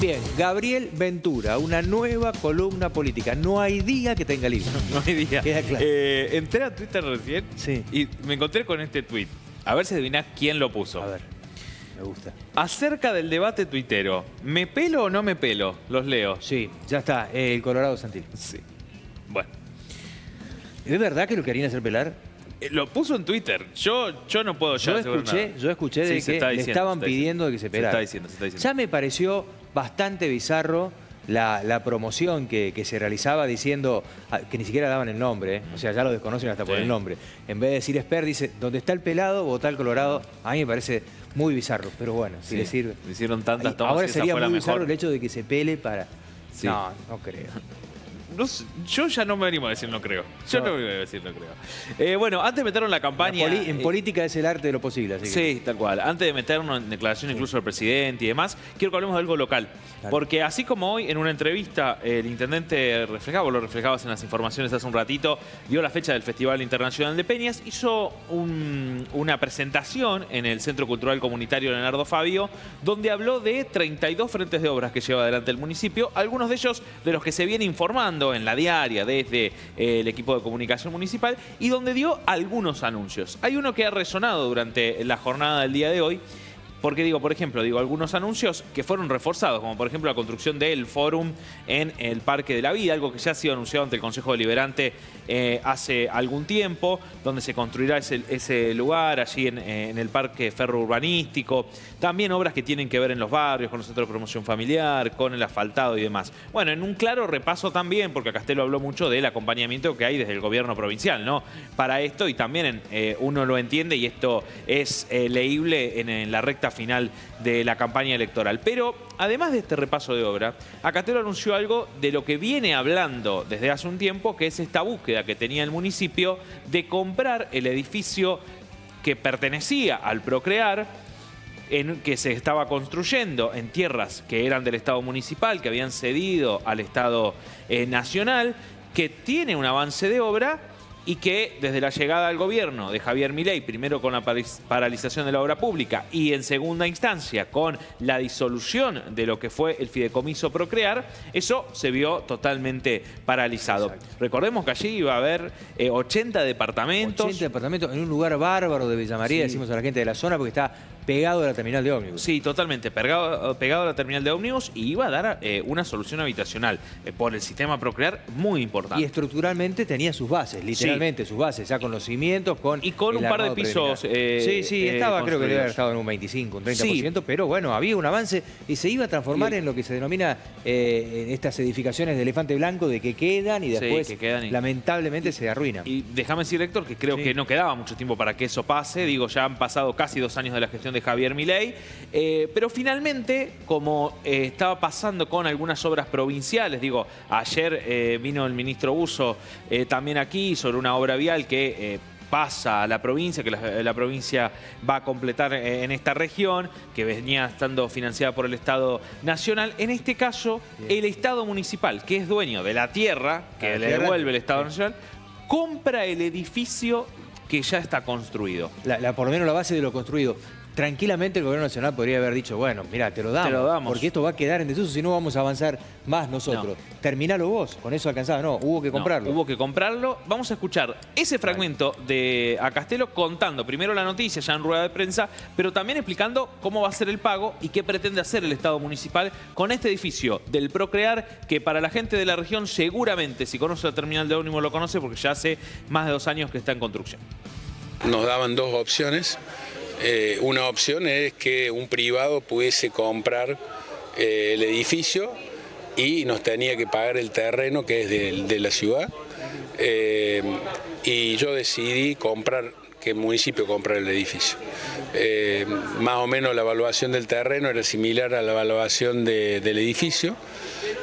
Bien, Gabriel Ventura, una nueva columna política. No hay día que tenga libre. No hay día. Queda claro. Entré a Twitter recién y me encontré con este tweet. A ver si adivinás quién lo puso. A ver, me gusta. Acerca del debate tuitero, ¿me pelo o no me pelo? Los leo. Sí, ya está, el Colorado Santilli. Sí. Bueno. ¿Es verdad que lo querían hacer pelar? Lo puso en Twitter. Yo no puedo ya asegurar nada. Yo escuché de Sí, que le estaban pidiendo de que se pelara. Se está diciendo. Ya me pareció bastante bizarro la promoción que se realizaba diciendo que ni siquiera daban el nombre, ¿eh? O sea, ya lo desconocen hasta por el nombre. En vez de decir Esper, dice, donde está el pelado, votá el Colorado. A mí me parece muy bizarro, pero bueno, si le sirve. Le hicieron tantas tomas. Ahora sería muy bizarro mejor. el hecho de que se pele para... Sí. No, no creo. No, yo ya no me animo a decir no creo. Yo no me animo a decir no creo. Bueno, antes de meternos en la campaña... En política es el arte de lo posible. Así que... Sí, tal cual. Antes de meternos en declaración incluso del presidente y demás, quiero que hablemos de algo local. Claro. Porque así como hoy en una entrevista el intendente reflejaba, lo reflejabas en las informaciones hace un ratito, dio la fecha del Festival Internacional de Peñas, hizo una presentación en el Centro Cultural Comunitario Leonardo Fabio, donde habló de 32 frentes de obras que lleva adelante el municipio, algunos de ellos de los que se viene informando en la diaria desde el equipo de comunicación municipal y donde dio algunos anuncios. Hay uno que ha resonado durante la jornada del día de hoy, porque por ejemplo, algunos anuncios que fueron reforzados, como por ejemplo la construcción del Fórum en el Parque de la Vida, algo que ya ha sido anunciado ante el Consejo Deliberante hace algún tiempo, donde se construirá ese lugar allí en el Parque Ferrourbanístico. También obras que tienen que ver en los barrios, con los centros de promoción familiar, con el asfaltado y demás. Bueno, en un claro repaso también, porque Castelo habló mucho del acompañamiento que hay desde el gobierno provincial, ¿no? Para esto, y también uno lo entiende y esto es leíble en la recta final de la campaña electoral. Pero además de este repaso de obra, Castelo anunció algo de lo que viene hablando desde hace un tiempo, que es esta búsqueda que tenía el municipio de comprar el edificio que pertenecía al Procrear, que se estaba construyendo en tierras que eran del Estado municipal, que habían cedido al Estado nacional, que tiene un avance de obra y que desde la llegada al gobierno de Javier Milei, primero con la paralización de la obra pública y en segunda instancia con la disolución de lo que fue el fideicomiso Procrear, eso se vio totalmente paralizado. Exacto. Recordemos que allí iba a haber 80 departamentos. 80 departamentos en un lugar bárbaro de Villa María, decimos a la gente de la zona, porque está pegado a la terminal de ómnibus. Sí, totalmente, pegado a la terminal de ómnibus, y iba a dar una solución habitacional por el sistema Procrear muy importante. Y estructuralmente tenía sus bases, literalmente sus bases, ya con los cimientos, y con un par de pisos. Estaba, creo que debe haber estado en un 25, un 30%, pero bueno, había un avance y se iba a transformar en lo que se denomina en estas edificaciones de elefante blanco, de que quedan y después lamentablemente se arruinan. Y déjame decir, Héctor, que creo que no quedaba mucho tiempo para que eso pase. Ya han pasado casi 2 años de la gestión de Javier Milei, pero finalmente, como estaba pasando con algunas obras provinciales, ayer vino el ministro Busso también aquí sobre una obra vial que pasa a la provincia, que la provincia va a completar en esta región, que venía estando financiada por el Estado Nacional. En este caso, el Estado Municipal, que es dueño de la tierra, que le devuelve el Estado Nacional, compra el edificio que ya está construido. Por lo menos la base de lo construido. Tranquilamente el gobierno nacional podría haber dicho, bueno, mira, te lo damos, porque esto va a quedar en desuso, si no vamos a avanzar más nosotros. No. Terminalo vos, con eso alcanzaba. No, hubo que comprarlo. Hubo que comprarlo. Vamos a escuchar ese fragmento de Castelo contando primero la noticia ya en rueda de prensa, pero también explicando cómo va a ser el pago y qué pretende hacer el Estado municipal con este edificio del Procrear, que para la gente de la región seguramente, si conoce la terminal de ómnibus, lo conoce porque ya hace más de 2 años que está en construcción. Nos daban 2 opciones. Una opción es que un privado pudiese comprar el edificio y nos tenía que pagar el terreno que es de la ciudad. Y yo decidí que el municipio comprara el edificio. Más o menos la evaluación del terreno era similar a la evaluación del edificio.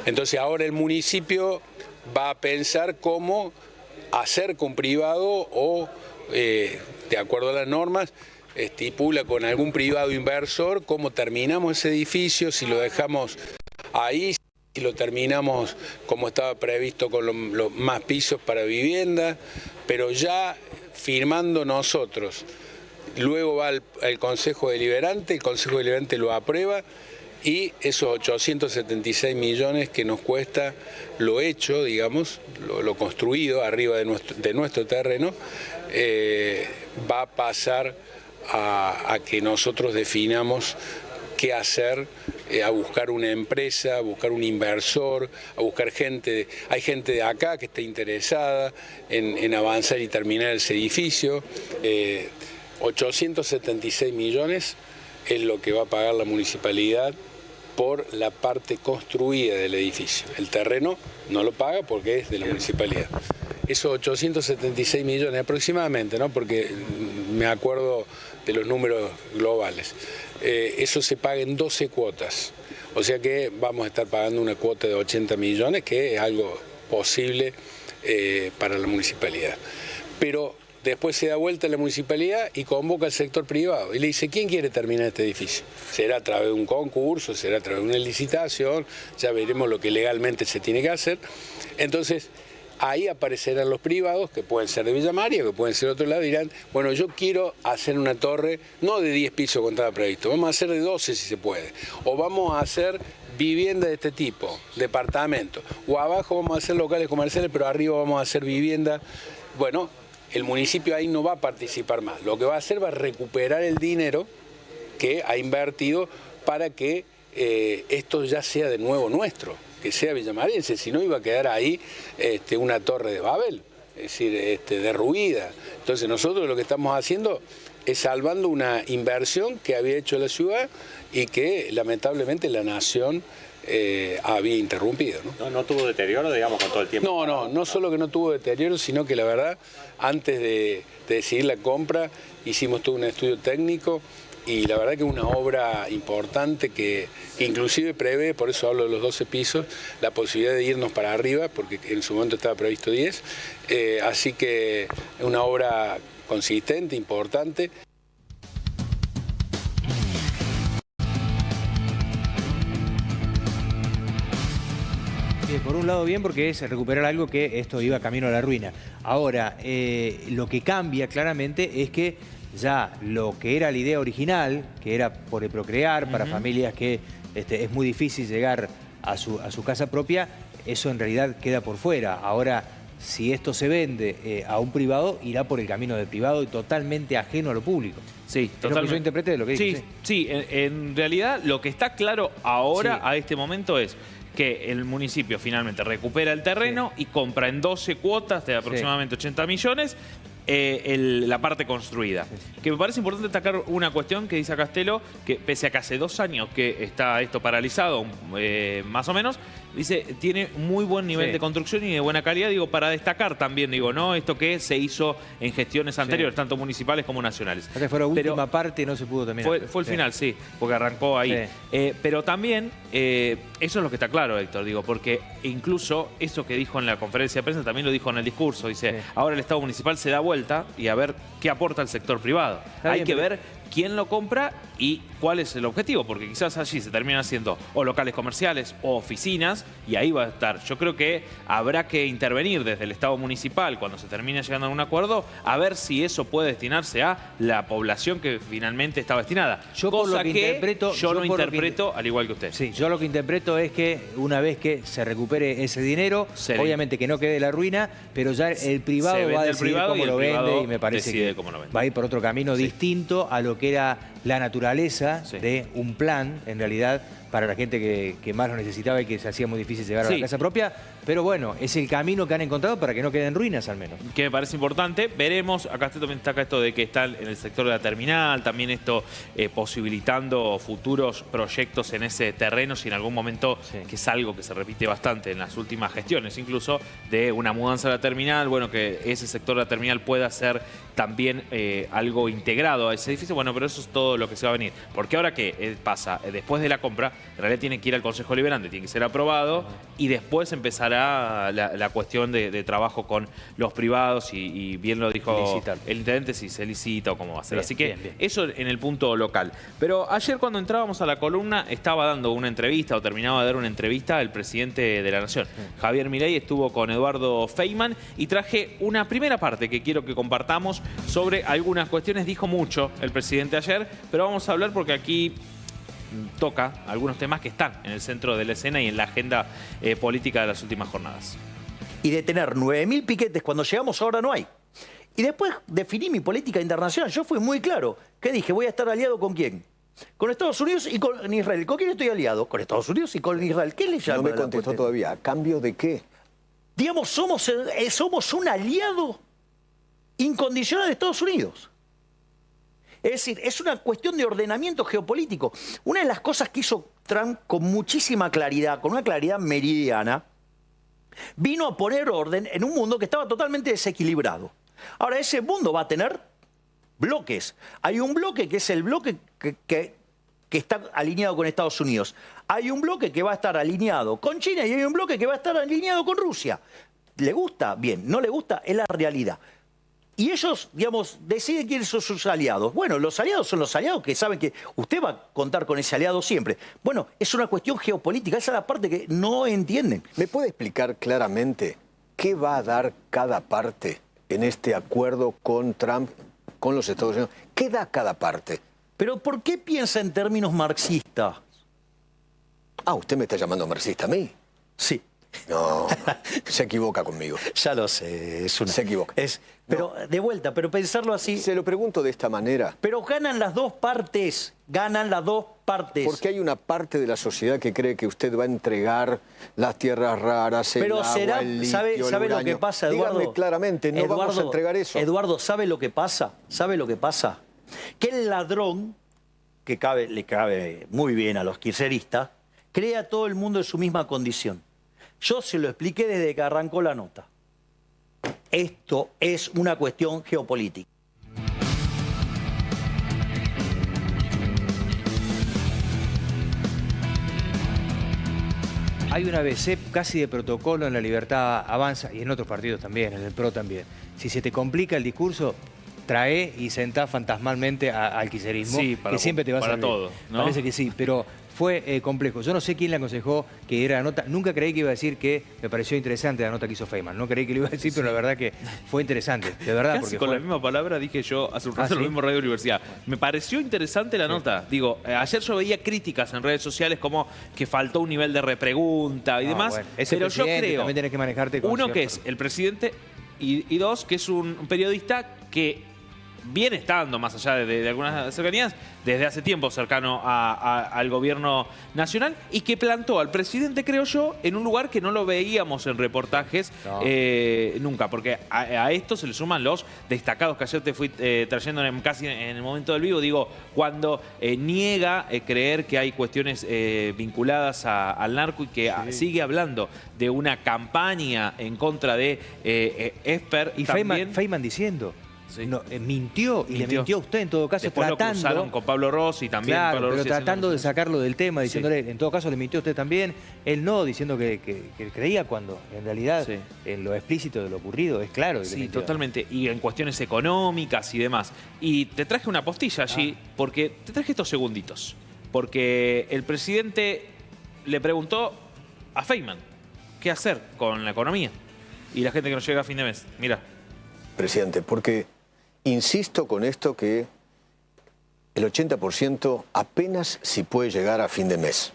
Entonces ahora el municipio va a pensar cómo hacer con privado o, de acuerdo a las normas, estipula con algún privado inversor cómo terminamos ese edificio, si lo dejamos ahí, si lo terminamos como estaba previsto con los más pisos para vivienda, pero ya firmando nosotros. Luego va al Consejo Deliberante, el Consejo Deliberante lo aprueba y esos 876 millones que nos cuesta lo hecho, digamos, lo construido arriba de nuestro terreno, va a pasar a que nosotros definamos qué hacer, a buscar una empresa, a buscar un inversor, a buscar gente. Hay gente de acá que está interesada en avanzar y terminar ese edificio. 876 millones es lo que va a pagar la municipalidad por la parte construida del edificio. El terreno no lo paga porque es de la municipalidad. Esos 876 millones aproximadamente, ¿no? Porque me acuerdo de los números globales. Eso se paga en 12 cuotas. O sea que vamos a estar pagando una cuota de 80 millones, que es algo posible para la municipalidad. Pero después se da vuelta a la municipalidad y convoca al sector privado y le dice: ¿quién quiere terminar este edificio? Será a través de un concurso, será a través de una licitación, ya veremos lo que legalmente se tiene que hacer. Entonces, ahí aparecerán los privados, que pueden ser de Villa María, que pueden ser de otro lado, y dirán: bueno, yo quiero hacer una torre, no de 10 pisos como estaba previsto, vamos a hacer de 12 si se puede, o vamos a hacer vivienda de este tipo, departamentos, o abajo vamos a hacer locales comerciales, pero arriba vamos a hacer vivienda. Bueno, el municipio ahí no va a participar más, lo que va a hacer va a recuperar el dinero que ha invertido para que esto ya sea de nuevo nuestro, que sea villamariense, si no iba a quedar ahí una torre de Babel, es decir, derruida. Entonces nosotros lo que estamos haciendo es salvando una inversión que había hecho la ciudad y que lamentablemente la nación había interrumpido, ¿no? No tuvo deterioro, digamos, con todo el tiempo. No solo que no tuvo deterioro, sino que la verdad, antes de decidir la compra, hicimos todo un estudio técnico y la verdad que es una obra importante que inclusive prevé, por eso hablo de los 12 pisos, la posibilidad de irnos para arriba, porque en su momento estaba previsto 10, así que es una obra consistente, importante. Por un lado bien, porque es recuperar algo que esto iba camino a la ruina. Ahora, lo que cambia claramente es que ya lo que era la idea original, que era por el procrear, para familias que es muy difícil llegar a su casa propia, eso en realidad queda por fuera. Ahora, si esto se vende a un privado, irá por el camino del privado y totalmente ajeno a lo público. Sí, totalmente. Lo que yo interpreté de lo que dice. Sí, en realidad lo que está claro ahora, a este momento, es que el municipio finalmente recupera el terreno y compra en 12 cuotas de aproximadamente 80 millones la parte construida. Que me parece importante destacar una cuestión que dice Castelo, que pese a que hace 2 años que está esto paralizado, más o menos, dice, tiene muy buen nivel de construcción y de buena calidad, digo, para destacar también, digo, ¿no? Esto que se hizo en gestiones anteriores, tanto municipales como nacionales. Hasta fue la última parte, no se pudo terminar. Fue el final, sí, porque arrancó ahí. Pero también, eso es lo que está claro, Héctor, digo, porque incluso eso que dijo en la conferencia de prensa también lo dijo en el discurso. Dice, ahora el Estado municipal se da vuelta y a ver qué aporta el sector privado. Hay que ver quién lo compra y cuál es el objetivo, porque quizás allí se terminan haciendo o locales comerciales o oficinas y ahí va a estar. Yo creo que habrá que intervenir desde el Estado municipal cuando se termine llegando a un acuerdo a ver si eso puede destinarse a la población que finalmente estaba destinada. Yo por lo que interpreto, yo lo interpreto al igual que usted. Sí, yo lo que interpreto es que una vez que se recupere ese dinero, obviamente que no quede la ruina, pero ya el privado va a decidir cómo lo vende y me parece que va a ir por otro camino distinto a lo que era la naturaleza de un plan, en realidad, para la gente que más lo necesitaba y que se hacía muy difícil llegar a la casa propia. Pero bueno, es el camino que han encontrado para que no queden ruinas al menos. Que me parece importante. Veremos, acá también está esto de que está en el sector de la terminal, también esto posibilitando futuros proyectos en ese terreno, si en algún momento, que es algo que se repite bastante en las últimas gestiones, incluso de una mudanza a la terminal, bueno, que ese sector de la terminal pueda ser también algo integrado a ese edificio. Bueno, pero eso es todo lo que se va a venir. Porque ahora, ¿qué pasa? Después de la compra, en realidad tiene que ir al Consejo Deliberante, tiene que ser aprobado y después empezará la cuestión de trabajo con los privados y bien lo dijo el intendente, si se licita o cómo va a ser. Así que eso en el punto local. Pero ayer cuando entrábamos a la columna estaba dando una entrevista o terminaba de dar una entrevista el presidente de la Nación, Javier Milei, estuvo con Eduardo Feynman y traje una primera parte que quiero que compartamos sobre algunas cuestiones. Dijo mucho el presidente ayer, pero vamos a hablar porque aquí toca algunos temas que están en el centro de la escena y en la agenda política de las últimas jornadas. Y de tener 9.000 piquetes cuando llegamos ahora no hay. Y después definí mi política internacional. Yo fui muy claro. ¿Qué dije? Voy a estar aliado ¿con quién? Con Estados Unidos y con Israel. ¿Con quién estoy aliado? Con Estados Unidos y con Israel. ¿Qué le llama? No me contestó todavía. ¿A cambio de qué? Digamos, somos un aliado incondicional de Estados Unidos. Es decir, es una cuestión de ordenamiento geopolítico. Una de las cosas que hizo Trump con muchísima claridad, con una claridad meridiana, vino a poner orden en un mundo que estaba totalmente desequilibrado. Ahora, ese mundo va a tener bloques. Hay un bloque que es el bloque que está alineado con Estados Unidos. Hay un bloque que va a estar alineado con China y hay un bloque que va a estar alineado con Rusia. ¿Le gusta? Bien. ¿No le gusta? Es la realidad. Y ellos, digamos, deciden quiénes son sus aliados. Bueno, los aliados son los aliados que saben que usted va a contar con ese aliado siempre. Bueno, es una cuestión geopolítica. Esa es la parte que no entienden. ¿Me puede explicar claramente qué va a dar cada parte en este acuerdo con Trump, con los Estados Unidos? ¿Qué da cada parte? Pero ¿por qué piensa en términos marxistas? Ah, ¿usted me está llamando marxista a mí? Sí. No, se equivoca conmigo. Ya lo sé, Se equivoca. Pero de vuelta, pero pensarlo así. Se lo pregunto de esta manera. Pero ganan las dos partes, ganan las dos partes. Porque hay una parte de la sociedad que cree que usted va a entregar las tierras raras, el pero agua, será, el litio, ¿sabe el lo uranio? que pasa, Eduardo? Dígame claramente, no vamos a entregar eso. Eduardo, ¿sabe lo que pasa? ¿Sabe lo que pasa? Que el ladrón, que le cabe muy bien a los kirchneristas, crea a todo el mundo en su misma condición. Yo se lo expliqué desde que arrancó la nota. Esto es una cuestión geopolítica. Hay una ABC casi de protocolo en La Libertad Avanza y en otros partidos también, en el PRO también. Si se te complica el discurso, trae y sentá fantasmalmente al kirchnerismo, sí, que siempre te va a salir. todo, ¿no? Parece que sí, pero fue complejo. Yo no sé quién le aconsejó que diera la nota. Nunca creí que iba a decir que me pareció interesante la nota que hizo Feynman. No creí que lo iba a decir, pero la verdad que fue interesante. De verdad. Casi Porque con fue... la misma palabra dije yo hace un rato ¿sí? lo mismo en Radio Universidad. Me pareció interesante la nota. Digo, ayer yo veía críticas en redes sociales como que faltó un nivel de repregunta y demás. Bueno, pero yo creo, también tenés que manejarte con uno, que es el presidente y dos, que es un periodista que viene estando, más allá de algunas cercanías, desde hace tiempo cercano al gobierno nacional y que plantó al presidente, creo yo, en un lugar que no lo veíamos en reportajes nunca, porque a esto se le suman los destacados que ayer te fui trayendo casi en el momento del vivo. Digo, cuando niega creer que hay cuestiones vinculadas al narco y que sigue hablando de una campaña en contra de Esper. Y Feynman diciendo... Sí. No, mintió, y le mintió a usted en todo caso. Después tratando, lo cruzaron con Pablo Rossi también. Claro, Pablo pero Rossi tratando de sacarlo del tema, diciéndole, en todo caso le mintió a usted también. Él no, diciendo que creía cuando en realidad en lo explícito de lo ocurrido es claro. Que sí, totalmente. Y en cuestiones económicas y demás. Y te traje una postilla allí, porque te traje estos segunditos. Porque el presidente le preguntó a Feynman qué hacer con la economía y la gente que no llega a fin de mes. Mira. Presidente, porque insisto con esto que el 80% apenas si puede llegar a fin de mes.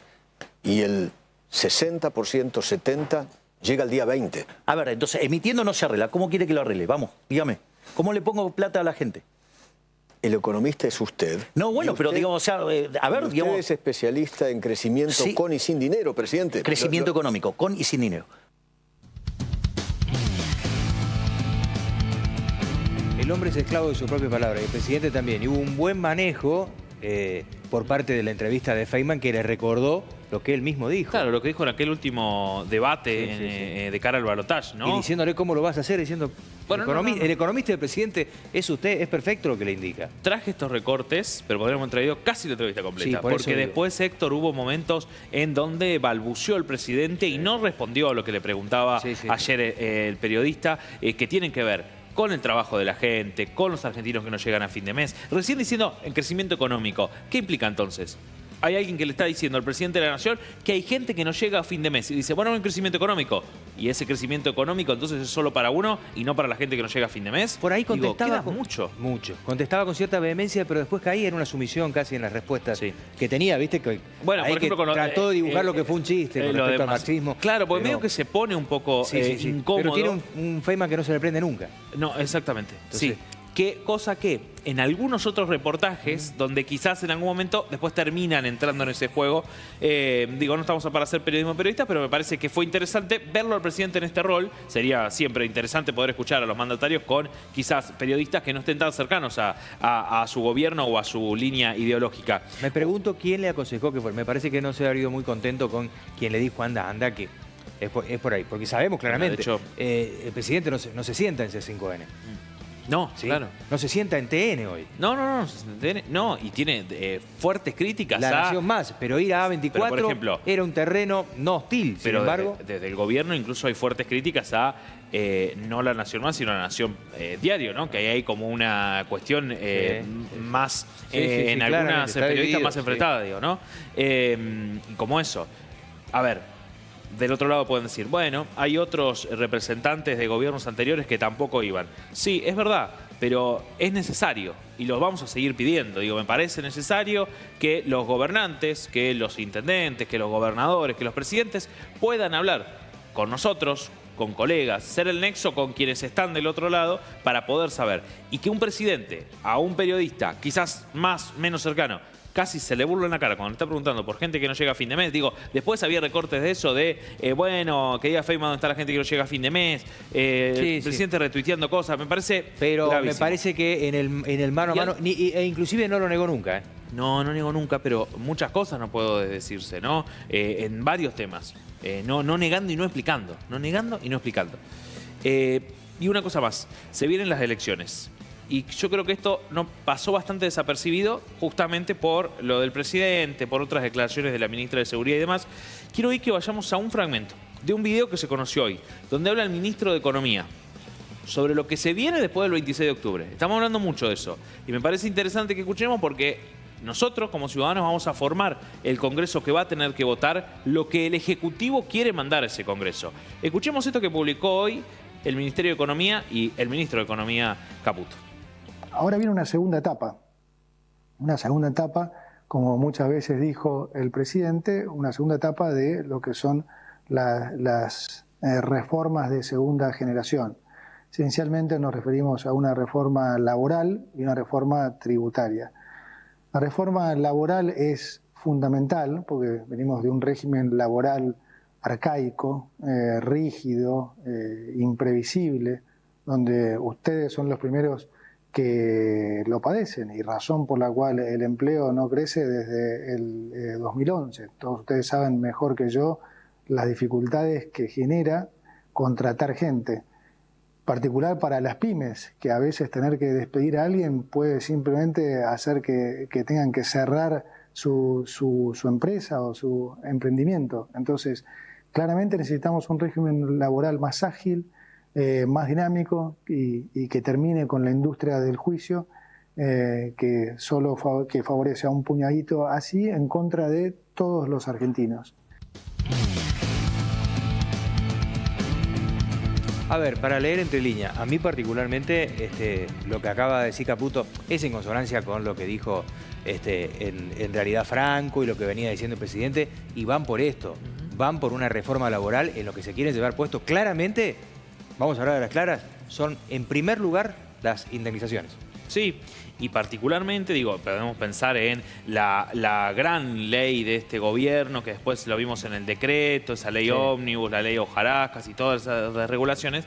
Y el 60%, 70% llega al día 20. A ver, entonces, emitiendo no se arregla. ¿Cómo quiere que lo arregle? Vamos, dígame. ¿Cómo le pongo plata a la gente? El economista es usted. No, bueno, pero digamos, o sea, a ver, digamos... Usted es especialista en crecimiento con y sin dinero, presidente. Crecimiento económico, con y sin dinero. El hombre es esclavo de su propia palabra, y el presidente también. Y hubo un buen manejo por parte de la entrevista de Feynman que le recordó lo que él mismo dijo. Claro, lo que dijo en aquel último debate de cara al balotaje, ¿no? Y diciéndole cómo lo vas a hacer, diciendo, bueno, el economista del presidente es usted, es perfecto lo que le indica. Traje estos recortes, pero podríamos haber traído casi la entrevista completa. Sí, porque después, Héctor, hubo momentos en donde balbuceó el presidente y no respondió a lo que le preguntaba ayer el periodista, que tienen que ver con el trabajo de la gente, con los argentinos que no llegan a fin de mes. Recién diciendo en crecimiento económico. ¿Qué implica entonces? hay alguien que le está diciendo al presidente de la Nación que hay gente que no llega a fin de mes y dice, bueno, hay un crecimiento económico. Y ese crecimiento económico entonces es solo para uno y no para la gente que no llega a fin de mes. Por ahí contestaba mucho. Contestaba con cierta vehemencia, pero después caía en una sumisión casi en las respuestas que tenía, ¿viste? Que bueno, ahí por ejemplo, que trató de dibujar lo que fue un chiste con respecto al marxismo. Claro, porque medio que se pone un poco incómodo. Pero tiene un Feynman que no se le prende nunca. No, exactamente. Entonces, cosa que en algunos otros reportajes, donde quizás en algún momento después terminan entrando en ese juego, digo, no estamos para hacer periodismo periodista, pero me parece que fue interesante verlo al presidente en este rol. Sería siempre interesante poder escuchar a los mandatarios con quizás periodistas que no estén tan cercanos a su gobierno o a su línea ideológica. Me pregunto quién le aconsejó que fue. Me parece que no se ha ido muy contento con quien le dijo anda, que es por ahí. Porque sabemos claramente, bueno, de hecho, el presidente no se sienta en C5N. No, ¿sí? Claro. No se sienta en TN hoy. No, y tiene fuertes críticas La Nación Más, pero ir a A24 pero, por ejemplo, era un terreno no hostil. Pero sin embargo, desde el gobierno incluso hay fuertes críticas a no La Nación Más, sino La Nación Diario, ¿no? Que ahí hay como una cuestión más, en algunas periodistas más enfrentada, digo, ¿no? Como eso. A ver. Del otro lado pueden decir, bueno, hay otros representantes de gobiernos anteriores que tampoco iban. Sí, es verdad, pero es necesario y lo vamos a seguir pidiendo. Digo, me parece necesario que los gobernantes, que los intendentes, que los gobernadores, que los presidentes puedan hablar con nosotros, con colegas, ser el nexo con quienes están del otro lado para poder saber. Y que un presidente a un periodista, quizás menos cercano, casi se le burla en la cara cuando le está preguntando por gente que no llega a fin de mes. Digo, después había recortes de eso, bueno, que diga Feynman dónde está la gente que no llega a fin de mes, el presidente retuiteando cosas, me parece gravísimo. Me parece que en el mano a mano, e inclusive no lo negó nunca, ¿eh? No niego nunca, pero muchas cosas no puedo decirse, ¿no? En varios temas. No negando y no explicando. No negando y no explicando. Y una cosa más, se vienen las elecciones. Y yo creo que esto no pasó bastante desapercibido justamente por lo del presidente, por otras declaraciones de la ministra de Seguridad y demás. Quiero hoy que vayamos a un fragmento de un video que se conoció hoy, donde habla el ministro de Economía sobre lo que se viene después del 26 de octubre. Estamos hablando mucho de eso. Y me parece interesante que escuchemos porque nosotros como ciudadanos vamos a formar el Congreso que va a tener que votar lo que el Ejecutivo quiere mandar a ese Congreso. Escuchemos esto que publicó hoy el Ministerio de Economía y el ministro de Economía, Caputo. Ahora viene una segunda etapa, como muchas veces dijo el presidente, una segunda etapa de lo que son las reformas de segunda generación. Esencialmente nos referimos a una reforma laboral y una reforma tributaria. La reforma laboral es fundamental porque venimos de un régimen laboral arcaico, rígido, imprevisible, donde ustedes son los primeros que lo padecen y razón por la cual el empleo no crece desde el 2011. Todos ustedes saben mejor que yo las dificultades que genera contratar gente, particular para las pymes, que a veces tener que despedir a alguien puede simplemente hacer que tengan que cerrar su empresa o su emprendimiento. Entonces, claramente necesitamos un régimen laboral más ágil, más dinámico y que termine con la industria del juicio que favorece a un puñadito así en contra de todos los argentinos. A ver, para leer entre líneas, a mí particularmente lo que acaba de decir Caputo es en consonancia con lo que dijo en realidad Franco y lo que venía diciendo el presidente, y van por esto, van por una reforma laboral en lo que se quieren llevar puesto claramente. Vamos a hablar de las claras, son en primer lugar las indemnizaciones. Sí, y particularmente, digo, podemos pensar en la gran ley de este gobierno, que después lo vimos en el decreto, esa ley ómnibus, la ley hojarascas y todas esas regulaciones.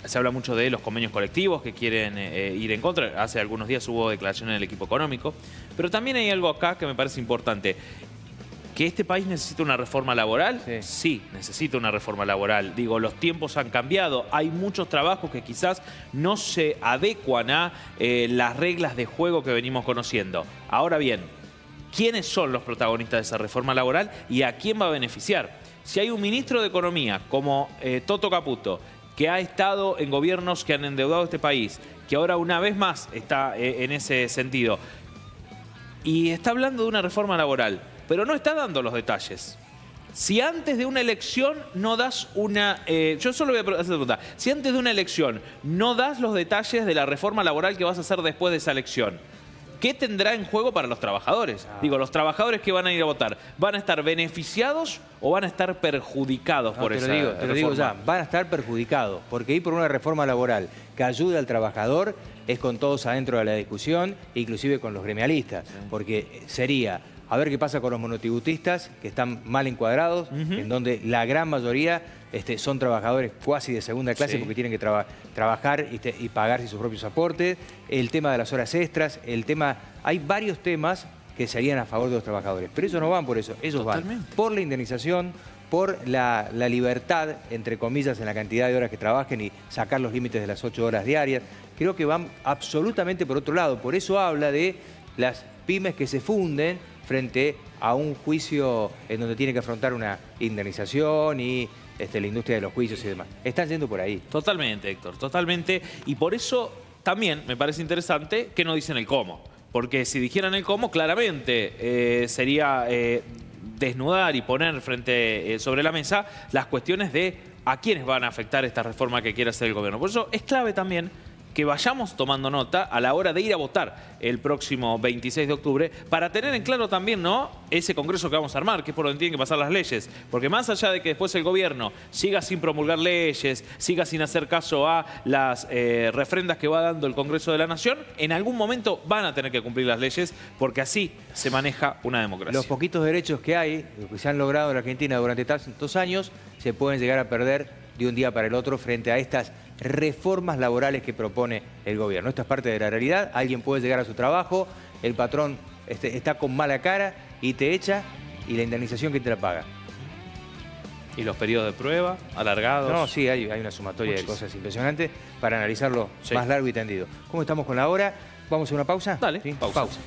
Se habla mucho de los convenios colectivos que quieren ir en contra. Hace algunos días hubo declaración en el equipo económico. Pero también hay algo acá que me parece importante. ¿Que este país necesita una reforma laboral? Sí, necesita una reforma laboral. Digo, los tiempos han cambiado. Hay muchos trabajos que quizás no se adecuan a las reglas de juego que venimos conociendo. Ahora bien, ¿quiénes son los protagonistas de esa reforma laboral y a quién va a beneficiar? Si hay un ministro de Economía como Toto Caputo, que ha estado en gobiernos que han endeudado este país, que ahora una vez más está en ese sentido, y está hablando de una reforma laboral, pero no está dando los detalles. Si antes de una elección no das una... yo solo voy a hacer la pregunta. Si antes de una elección no das los detalles de la reforma laboral que vas a hacer después de esa elección, ¿qué tendrá en juego para los trabajadores? Digo, los trabajadores que van a ir a votar, ¿van a estar beneficiados o van a estar perjudicados por esa reforma? Te lo digo ya, van a estar perjudicados, porque ir por una reforma laboral que ayude al trabajador es con todos adentro de la discusión, inclusive con los gremialistas, porque sería... A ver qué pasa con los monotributistas, que están mal encuadrados, en donde la gran mayoría son trabajadores cuasi de segunda clase porque tienen que trabajar y pagarse sus propios aportes. El tema de las horas extras, hay varios temas que serían a favor de los trabajadores. Pero ellos no van por eso, ellos van por la indemnización, por la libertad, entre comillas, en la cantidad de horas que trabajen y sacar los límites de las 8 horas diarias. Creo que van absolutamente por otro lado. Por eso habla de las pymes que se funden frente a un juicio en donde tiene que afrontar una indemnización y la industria de los juicios y demás. Están yendo por ahí. Totalmente, Héctor, totalmente. Y por eso también me parece interesante que no dicen el cómo. Porque si dijeran el cómo, claramente sería desnudar y poner sobre la mesa las cuestiones de a quiénes van a afectar esta reforma que quiere hacer el gobierno. Por eso es clave también que vayamos tomando nota a la hora de ir a votar el próximo 26 de octubre para tener en claro también, ¿no?, ese congreso que vamos a armar, que es por donde tienen que pasar las leyes. Porque más allá de que después el gobierno siga sin promulgar leyes, siga sin hacer caso a las refrendas que va dando el Congreso de la Nación, en algún momento van a tener que cumplir las leyes porque así se maneja una democracia. Los poquitos derechos que hay, que se han logrado en la Argentina durante tantos años, se pueden llegar a perder de un día para el otro frente a estas reformas laborales que propone el gobierno. Esto es parte de la realidad. Alguien puede llegar a su trabajo, el patrón está con mala cara y te echa, y la indemnización, ¿quién te la paga? ¿Y los periodos de prueba alargados? No, sí, hay una sumatoria de cosas impresionantes para analizarlo más largo y tendido. ¿Cómo estamos con la hora? ¿Vamos a una pausa? Dale, ¿sí? pausa.